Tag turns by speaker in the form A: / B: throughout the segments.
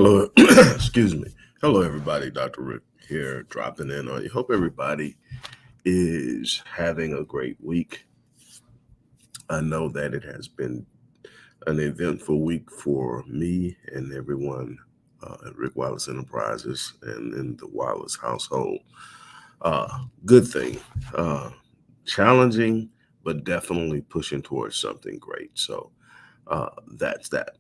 A: Hello, excuse me. Hello, everybody. Dr. Rick here, dropping in on you. Hope everybody is having a great week. I know that it has been an eventful week for me and everyone at Rick Wallace Enterprises and in the Wallace household. Good thing. Challenging, but definitely pushing towards something great. So that's that.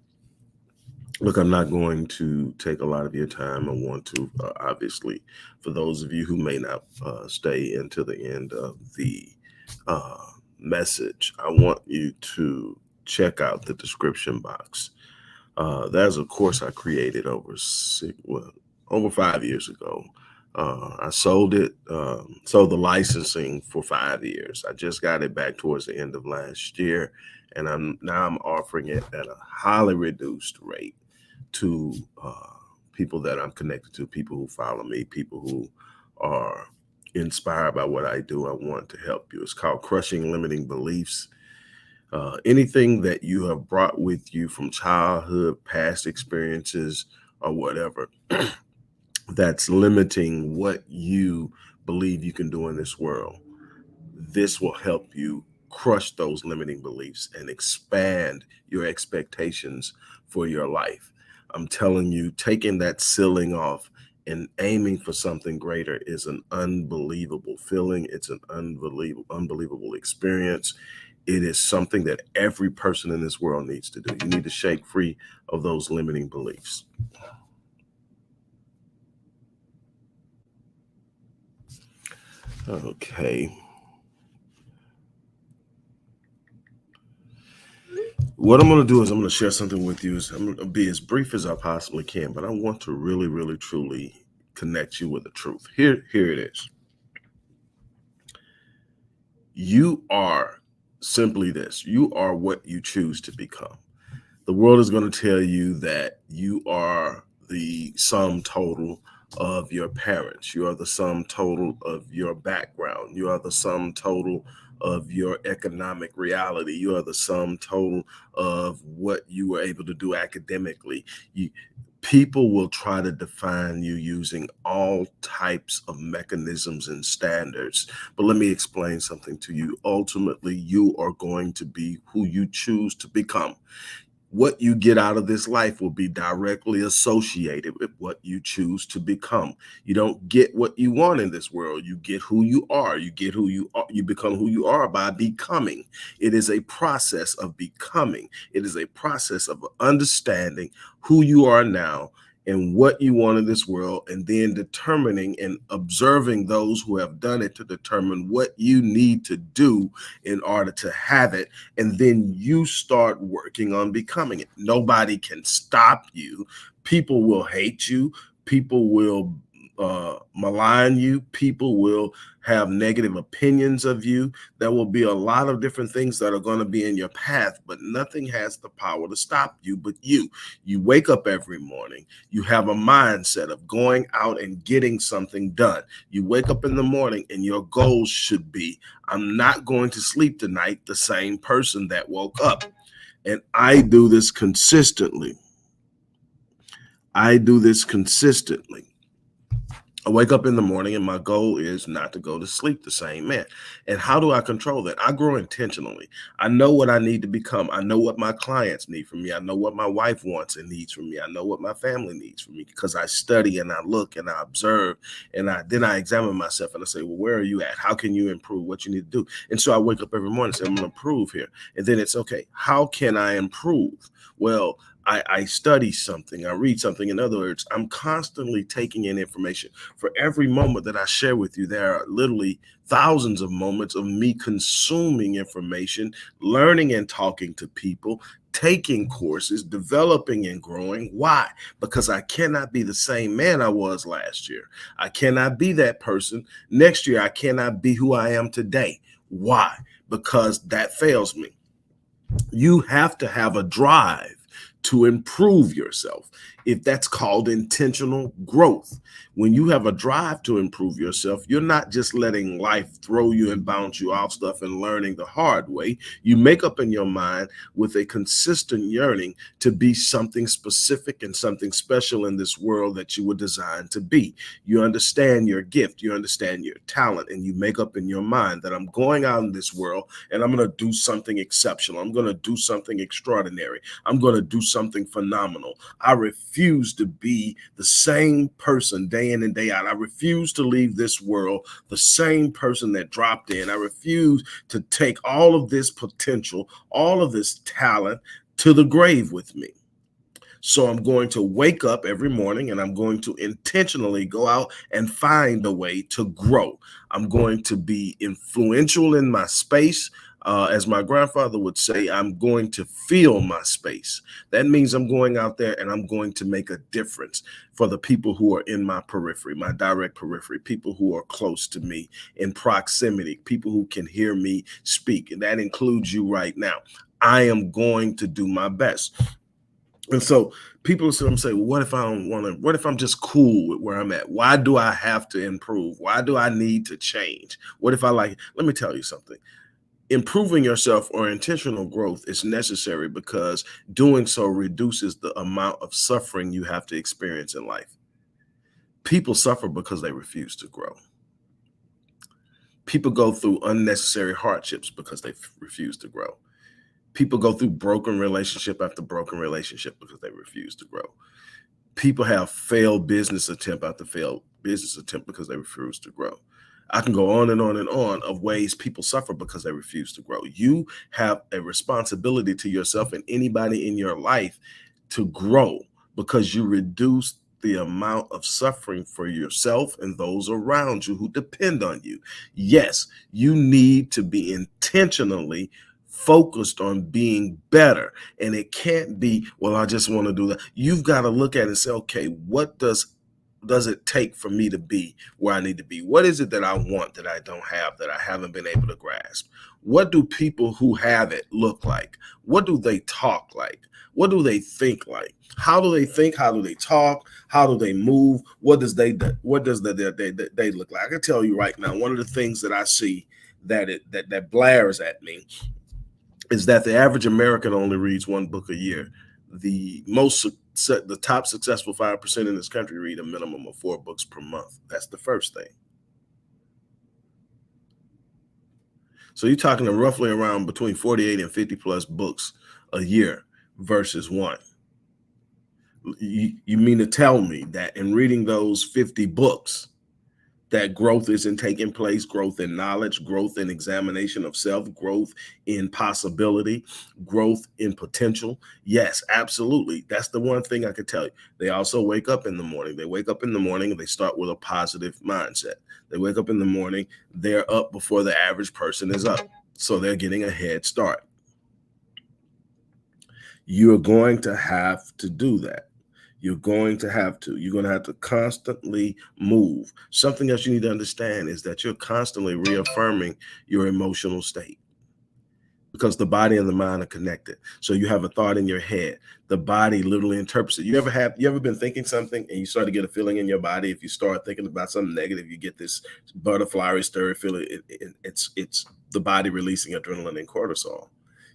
A: Look, I'm not going to take a lot of your time. I want to, obviously, for those of you who may not stay until the end of the uh, message, I want you to check out the description box. There's a course I created over 5 years ago. I sold it, sold the licensing for 5 years. I just got it back towards the end of last year, and I'm offering it at a highly reduced rate to people that I'm connected to, people who follow me, people who are inspired by what I do. I want to help you. It's called Crushing Limiting Beliefs. Anything that you have brought with you from childhood, past experiences, or whatever that's limiting what you believe you can do in this world, this will help you crush those limiting beliefs and expand your expectations for your life. I'm telling you, taking that ceiling off and aiming for something greater is an unbelievable feeling. It's an unbelievable experience. It is something that every person in this world needs to do. You need to shake free of those limiting beliefs. Okay. What I'm going to do is I'm going to share something with you. I'm going to be as brief as I possibly can, but I want to really, really, truly connect you with the truth. Here it is. You are simply this. You are what you choose to become. The world is going to tell you that you are the sum total of your parents. You are the sum total of your background. You are the sum total of your economic reality. You are the sum total of what you were able to do academically. People will try to define you using all types of mechanisms and standards. But let me explain something to you. Ultimately, you are going to be who you choose to become. What you get out of this life will be directly associated with what you choose to become. You don't get what you want in this world. You get who you are. You get who you are. You become who you are by becoming. It is a process of becoming. It is a process of understanding who you are now and what you want in this world, and then determining and observing those who have done it to determine what you need to do in order to have it. And then you start working on becoming it. Nobody can stop you. People will hate you. People will malign you. People will have negative opinions of you. There will be a lot of different things that are going to be in your path, but nothing has the power to stop you but you. You wake up every morning. You have a mindset of going out and getting something done. You wake up in the morning and your goals should be, I'm not going to sleep tonight the same person that woke up. And I do this consistently. I wake up in the morning and my goal is not to go to sleep the same man. And how do I control that? I grow intentionally. I know what I need to become. I know what my clients need from me. I know what my wife wants and needs from me. I know what my family needs from me because I study and I look and I observe and then I examine myself and I say, well, where are you at? How can you improve what you need to do? And so I wake up every morning and say, I'm going to improve here. And then it's okay. How can I improve? Well, I study something, I read something. In other words, I'm constantly taking in information. For every moment that I share with you, there are literally thousands of moments of me consuming information, learning and talking to people, taking courses, developing and growing. Why? Because I cannot be the same man I was last year. I cannot be that person. Next year, I cannot be who I am today. Why? Because that fails me. You have to have a drive to improve yourself. If that's called intentional growth. When you have a drive to improve yourself, you're not just letting life throw you and bounce you off stuff and learning the hard way. You make up in your mind with a consistent yearning to be something specific and something special in this world that you were designed to be. You understand your gift, you understand your talent, and you make up in your mind that I'm going out in this world and I'm going to do something exceptional. I'm going to do something extraordinary. I'm going to do something phenomenal. I refuse to be the same person day in and day out. I refuse to leave this world the same person that dropped in. I refuse to take all of this potential, all of this talent to the grave with me. So I'm going to wake up every morning and I'm going to intentionally go out and find a way to grow. I'm going to be influential in my space. As my grandfather would say, I'm going to fill my space. That means I'm going out there and I'm going to make a difference for the people who are in my periphery, my direct periphery, people who are close to me in proximity, people who can hear me speak. And that includes you right now. I am going to do my best. And so people say, well, what if I don't want to, what if I'm just cool with where I'm at? Why do I have to improve? Why do I need to change? What if I like, let me tell you something. Improving yourself or intentional growth is necessary because doing so reduces the amount of suffering you have to experience in life. People suffer because they refuse to grow. People go through unnecessary hardships because they refuse to grow. People go through broken relationship after broken relationship because they refuse to grow. People have failed business attempt after failed business attempt because they refuse to grow. I can go on and on and on of ways people suffer because they refuse to grow. You have a responsibility to yourself and anybody in your life to grow because you reduce the amount of suffering for yourself and those around you who depend on you. Yes, you need to be intentionally focused on being better. And it can't be, well, I just want to do that. You've got to look at it and say, okay, what does it take for me to be where I need to be? What is it that I want that I don't have, that I haven't been able to grasp? What do people who have it look like? What do they talk like? What do they think like? How do they think? How do they talk? How do they move? What does they look like? I can tell you right now, one of the things that I see that blares at me is that the average American only reads one book a year. The top successful 5% in this country read a minimum of 4 books per month. That's the first thing. So you're talking roughly around between 48 and 50 plus books a year versus one. You mean to tell me that in reading those 50 books, that growth isn't taking place, growth in knowledge, growth in examination of self, growth in possibility, growth in potential? Yes, absolutely. That's the one thing I could tell you. They also wake up in the morning. They wake up in the morning and they start with a positive mindset. They wake up in the morning, they're up before the average person is up. So they're getting a head start. You're going to have to do that. You're going to have to constantly move. Something else you need to understand is that you're constantly reaffirming your emotional state because the body and the mind are connected. So you have a thought in your head. The body literally interprets it. You ever been thinking something and you start to get a feeling in your body? If you start thinking about something negative, you get this butterfly stir feeling. It's the body releasing adrenaline and cortisol.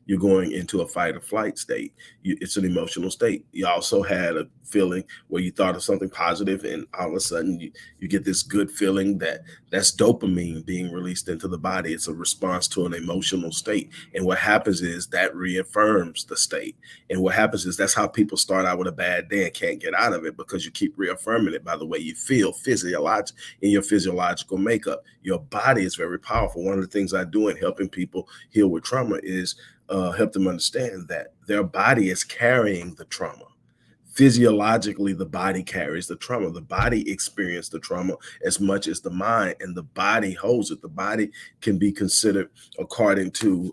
A: You're going into a fight or flight state. It's an emotional state. You also had a feeling where you thought of something positive and all of a sudden you get this good feeling that's dopamine being released into the body. It's a response to an emotional state. And what happens is that reaffirms the state. And what happens is that's how people start out with a bad day and can't get out of it because you keep reaffirming it by the way you feel in your physiological makeup. Your body is very powerful. One of the things I do in helping people heal with trauma is help them understand that their body is carrying the trauma. Physiologically, the body carries the trauma. The body experienced the trauma as much as the mind, and the body holds it. The body can be considered, according to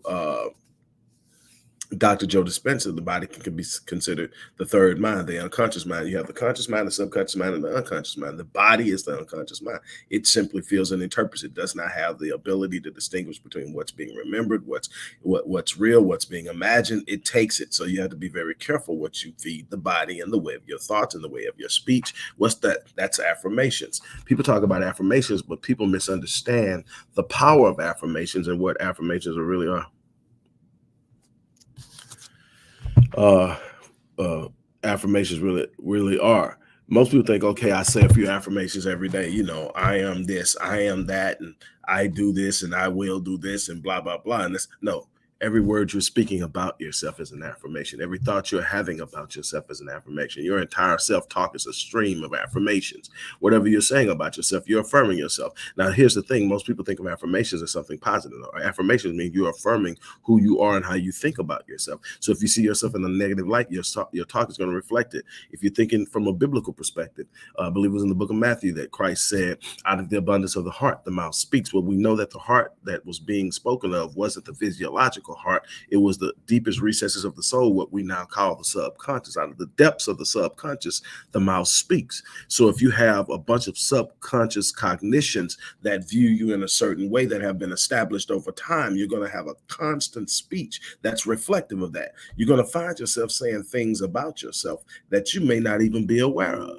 A: Dr. Joe Dispenza, the body can be considered the third mind, the unconscious mind. You have the conscious mind, the subconscious mind, and the unconscious mind. The body is the unconscious mind. It simply feels and interprets. It does not have the ability to distinguish between what's being remembered, what's real, what's being imagined. It takes it. So you have to be very careful what you feed the body in the way of your thoughts, in the way of your speech. What's that? That's affirmations. People talk about affirmations, but people misunderstand the power of affirmations and what affirmations really are. uh, uh, affirmations really are. Most people think, okay, I say a few affirmations every day. You know, I am this, I am that, and I do this, and I will do this, and blah blah blah. And this, no, every word you're speaking about yourself is an affirmation. Every thought you're having about yourself is an affirmation. Your entire self-talk is a stream of affirmations. Whatever you're saying about yourself, you're affirming yourself. Now, here's the thing: most people think of affirmations as something positive. Affirmations mean you're affirming who you are and how you think about yourself. So if you see yourself in a negative light, your talk is going to reflect it. If you're thinking from a biblical perspective, I believe it was in the book of Matthew that Christ said, out of the abundance of the heart, the mouth speaks. Well, we know that the heart that was being spoken of wasn't the physiological heart. It was the deepest recesses of the soul, what we now call the subconscious. Out of the depths of the subconscious, the mouth speaks. So if you have a bunch of subconscious cognitions that view you in a certain way that have been established over time, you're going to have a constant speech that's reflective of that. You're going to find yourself saying things about yourself that you may not even be aware of.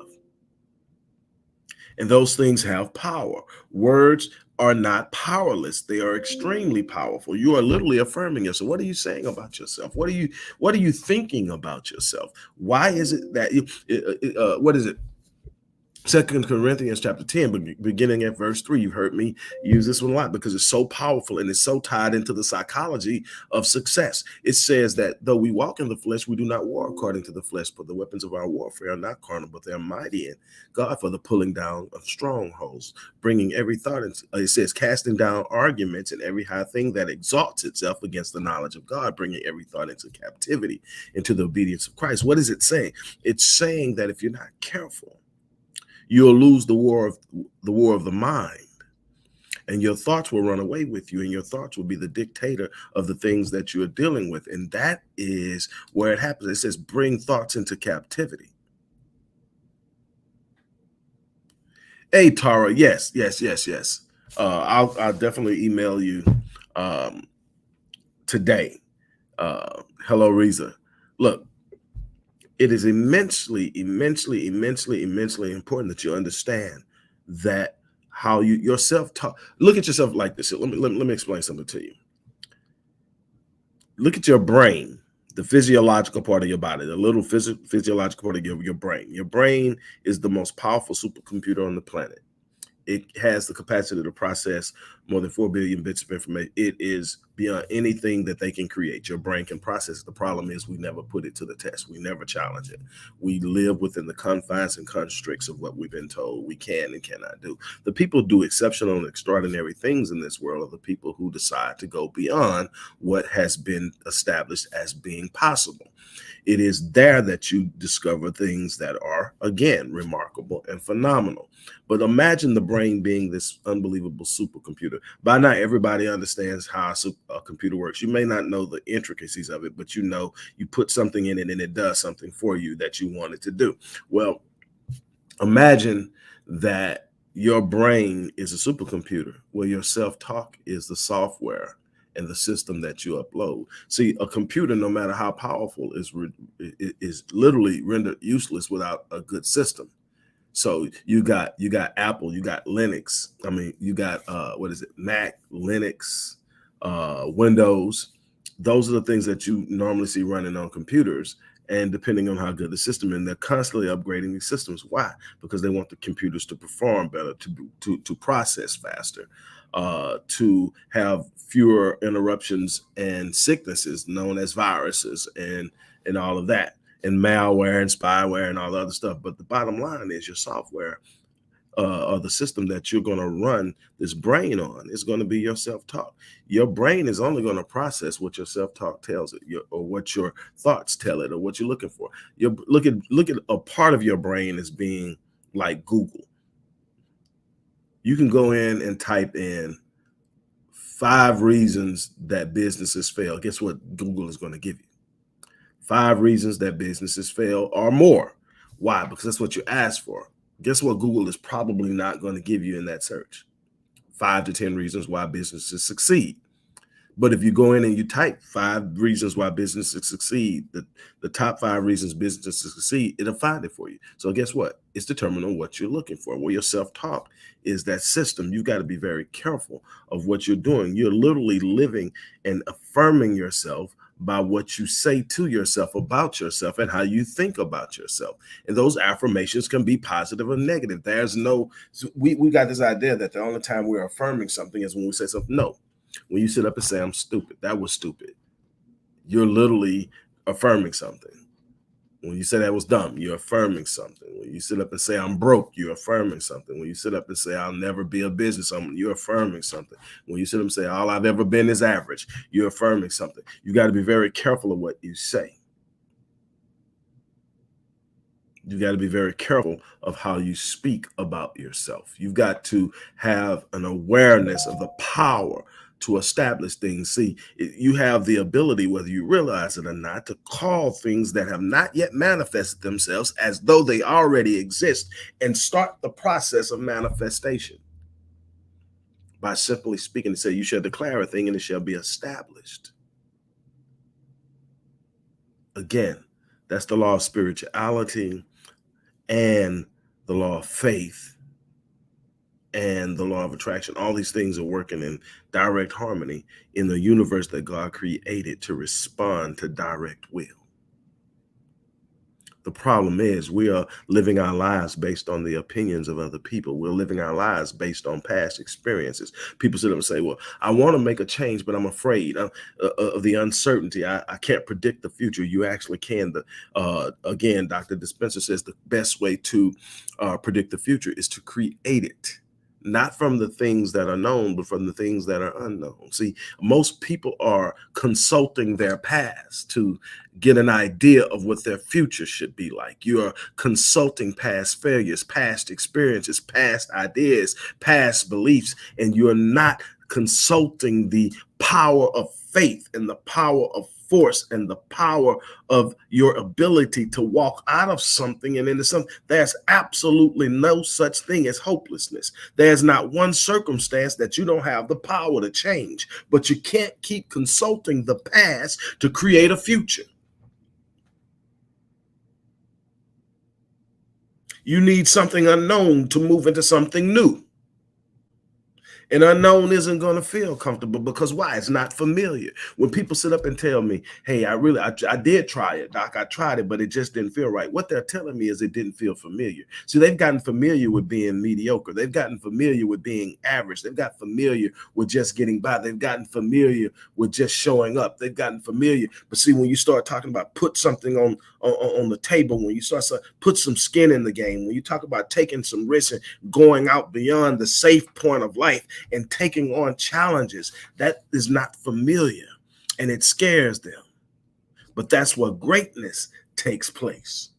A: And those things have power. Words are not powerless. They are extremely powerful. You are literally affirming yourself. What are you saying about yourself? What are you thinking about yourself? Why is it that you what is it? Second Corinthians chapter 10, beginning at verse 3. You've heard me use this one a lot because it's so powerful and it's so tied into the psychology of success. It says that though we walk in the flesh, we do not war according to the flesh, but the weapons of our warfare are not carnal, but they're mighty in God for the pulling down of strongholds, bringing every thought into, it says, casting down arguments and every high thing that exalts itself against the knowledge of God, bringing every thought into captivity, into the obedience of Christ. What is it saying? It's saying that if you're not careful, you'll lose the war of the mind, and your thoughts will run away with you, and your thoughts will be the dictator of the things that you're dealing with. And that is where it happens. It says bring thoughts into captivity. Hey, Tara, yes. I'll definitely email you today. Hello, Reza. Look, it is immensely important that you understand that how you your self-talk. Look at yourself like this. Let me explain something to you. Look at your brain, the physiological part of your body, the little physiological part of your brain. Your brain is the most powerful supercomputer on the planet. It has the capacity to process more than 4 billion bits of information. It is beyond anything that they can create. Your brain can process it. The problem is we never put it to the test. We never challenge it. We live within the confines and constricts of what we've been told we can and cannot do. The people who do exceptional and extraordinary things in this world are the people who decide to go beyond what has been established as being possible. It is there that you discover things that are, again, remarkable and phenomenal. But imagine the brain being this unbelievable supercomputer. By now, everybody understands how a computer works. You may not know the intricacies of it, but you know you put something in it and it does something for you that you want it to do. Well, imagine that your brain is a supercomputer where your self-talk is the software and the system that you upload. See, a computer, no matter how powerful, is literally rendered useless without a good system. So you got Apple, you got Linux. I mean, you got what is it? Mac, Linux, Windows. Those are the things that you normally see running on computers. And depending on how good the system is, they're constantly upgrading these systems. Why? Because they want the computers to perform better, to process faster, to have fewer interruptions and sicknesses known as viruses and all of that, and malware and spyware and all the other stuff. But the bottom line is your software or the system that you're going to run this brain on is going to be your self-talk. Your brain is only going to process what your self-talk tells it, or what your thoughts tell it, or what you're looking for. Look at a part of your brain as being like Google. You can go in and type in 5 reasons that businesses fail. Guess what Google is going to give you? 5 reasons that businesses fail or more. Why? Because that's what you asked for. Guess what Google is probably not going to give you in that search? 5 to 10 reasons why businesses succeed. But if you go in and you type 5 reasons why businesses succeed, the top 5 reasons businesses succeed, it'll find it for you. So guess what? It's determined on what you're looking for. Well, your self-talk is that system. You've got to be very careful of what you're doing. You're literally living and affirming yourself by what you say to yourself about yourself and how you think about yourself. And those affirmations can be positive or negative. There's no, we got this idea that the only time we're affirming something is when we say something. No, when you sit up and say, I'm stupid, that was stupid, you're literally affirming something. When you say that was dumb, you're affirming something. When you sit up and say, I'm broke, you're affirming something. When you sit up and say, I'll never be a business owner, you're affirming something. When you sit up and say, all I've ever been is average, you're affirming something. You got to be very careful of what you say. You got to be very careful of how you speak about yourself. You've got to have an awareness of the power to establish things. See, you have the ability, whether you realize it or not, to call things that have not yet manifested themselves as though they already exist and start the process of manifestation by simply speaking and say, you shall declare a thing and it shall be established. Again, that's the law of spirituality and the law of faith and the law of attraction. All these things are working in direct harmony in the universe that God created to respond to direct will. The problem is we are living our lives based on the opinions of other people. We're living our lives based on past experiences. People sit up and say, well, I want to make a change, but I'm afraid of the uncertainty. I can't predict the future. You actually can. Again, Dr. Dispenser says the best way to predict the future is to create it. Not from the things that are known, but from the things that are unknown. See, most people are consulting their past to get an idea of what their future should be like. You are consulting past failures, past experiences, past ideas, past beliefs, and you're not consulting the power of faith and the power of force and the power of your ability to walk out of something and into something. There's absolutely no such thing as hopelessness. There's not one circumstance that you don't have the power to change, but you can't keep consulting the past to create a future. You need something unknown to move into something new. And unknown isn't going to feel comfortable because why? It's not familiar. When people sit up and tell me, hey, I did try it, doc, I tried it, but it just didn't feel right. What they're telling me is it didn't feel familiar. So they've gotten familiar with being mediocre. They've gotten familiar with being average. They've got familiar with just getting by. They've gotten familiar with just showing up. They've gotten familiar. But see, when you start talking about put something on the table, when you start to put some skin in the game, when you talk about taking some risks and going out beyond the safe point of life and taking on challenges, that is not familiar and it scares them. But that's where greatness takes place.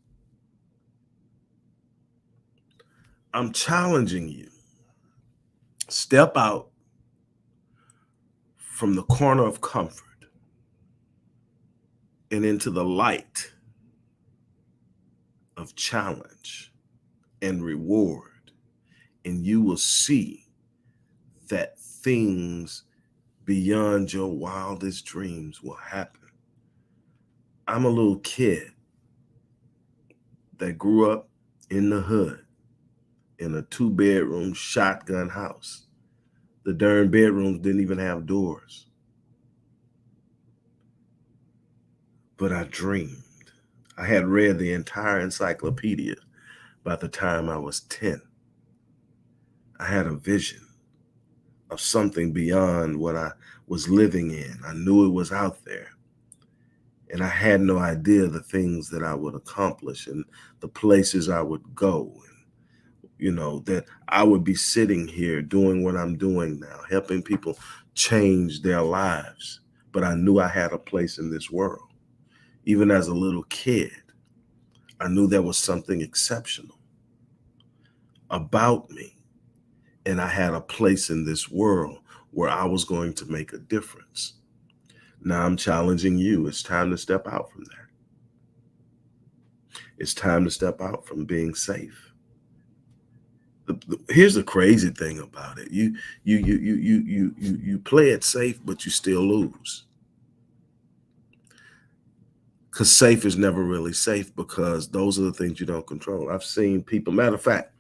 A: I'm challenging you. Step out from the corner of comfort and into the light of challenge and reward, and you will see that things beyond your wildest dreams will happen. I'm a little kid that grew up in the hood in a 2-bedroom shotgun house. The darn bedrooms didn't even have doors. But I dreamed. I had read the entire encyclopedia by the time I was 10. I had a vision of something beyond what I was living in. I knew it was out there. And I had no idea the things that I would accomplish and the places I would go. And, that I would be sitting here doing what I'm doing now, helping people change their lives. But I knew I had a place in this world. Even as a little kid, I knew there was something exceptional about me. And I had a place in this world where I was going to make a difference. Now I'm challenging you. It's time to step out from that. It's time to step out from being safe. Here's the crazy thing about it. You play it safe, but you still lose. Because safe is never really safe, because those are the things you don't control. I've seen people, matter of fact,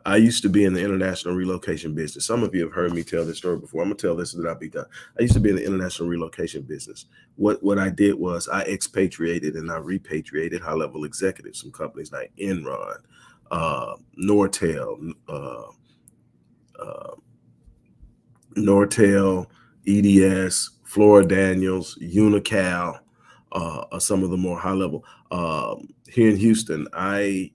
A: I used to be in the international relocation business. Some of you have heard me tell this story before. I'm gonna tell this and then I'll be done. I used to be in the international relocation business. What I did was I expatriated and I repatriated high-level executives from companies like Enron, Nortel, uh, Nortel, EDS, Flora Daniels, Unical, are some of the more high level. Here in Houston, I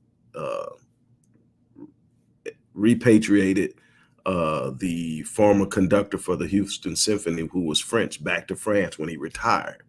A: repatriated the former conductor for the Houston Symphony, who was French, back to France when he retired.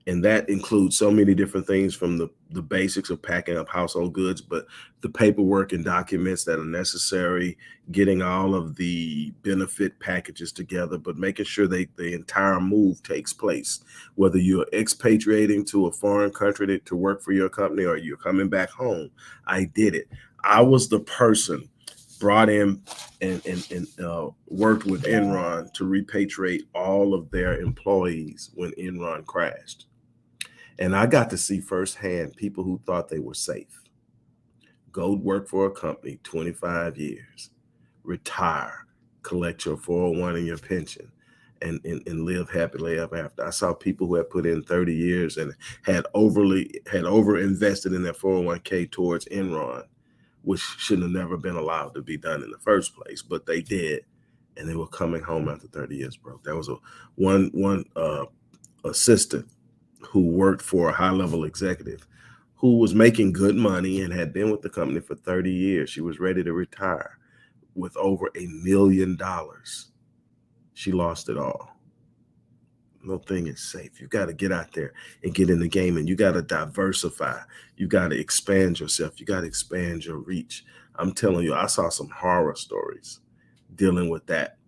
A: And that includes so many different things, from the basics of packing up household goods, but the paperwork and documents that are necessary, getting all of the benefit packages together, but making sure the entire move takes place. Whether you're expatriating to a foreign country to work for your company or you're coming back home, I did it. I was the person brought in and worked with Enron to repatriate all of their employees when Enron crashed. And I got to see firsthand people who thought they were safe go work for a company 25 years, retire, collect your 401 and your pension, and live happily ever after. I saw people who had put in 30 years and had over invested in their 401k towards Enron, which shouldn't have never been allowed to be done in the first place, but they did, and they were coming home after 30 years broke. There was one assistant who worked for a high-level executive who was making good money and had been with the company for 30 years. She was ready to retire with over $1 million. She lost it all. No thing is safe. You got to get out there and get in the game, and you got to diversify. You got to expand yourself. You got to expand your reach. I'm telling you, I saw some horror stories dealing with that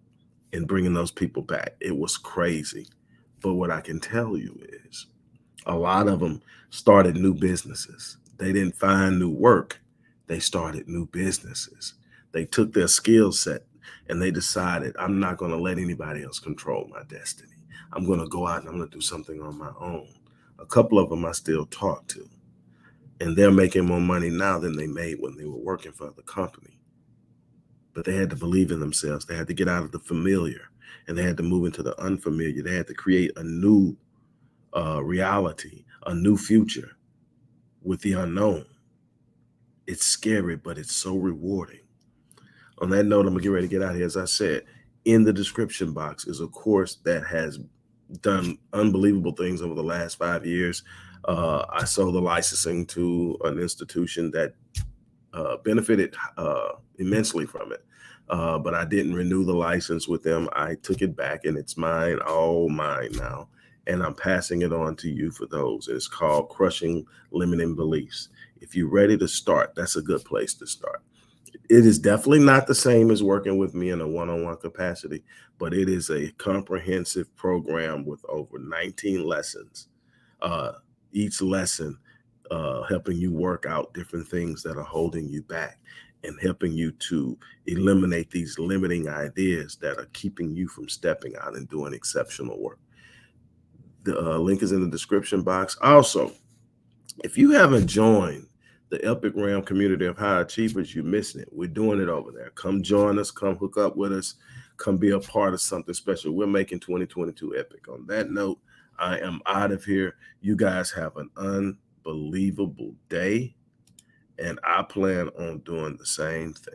A: and bringing those people back. It was crazy. But what I can tell you is a lot of them started new businesses. They didn't find new work. They started new businesses. They took their skill set and they decided, I'm not going to let anybody else control my destiny. I'm going to go out and I'm going to do something on my own. A couple of them I still talk to, and they're making more money now than they made when they were working for the company. But they had to believe in themselves. They had to get out of the familiar, and they had to move into the unfamiliar. They had to create a new reality, a new future with the unknown. It's scary, but it's so rewarding. On that note, I'm gonna get ready to get out of here. As I said, in the description box is a course that has done unbelievable things over the last 5 years. I sold the licensing to an institution that benefited immensely from it. But I didn't renew the license with them. I took it back, and it's mine, all mine now. And I'm passing it on to you for those. It's called Crushing Limiting Beliefs. If you're ready to start, that's a good place to start. It is definitely not the same as working with me in a one-on-one capacity, but it is a comprehensive program with over 19 lessons. Each lesson helping you work out different things that are holding you back and helping you to eliminate these limiting ideas that are keeping you from stepping out and doing exceptional work. The link is in the description box. Also, if you haven't joined the Epic Realm community of high achievers, you're missing it. We're doing it over there. Come join us. Come hook up with us. Come be a part of something special. We're making 2022 epic. On that note, I am out of here. You guys have an unbelievable day, and I plan on doing the same thing.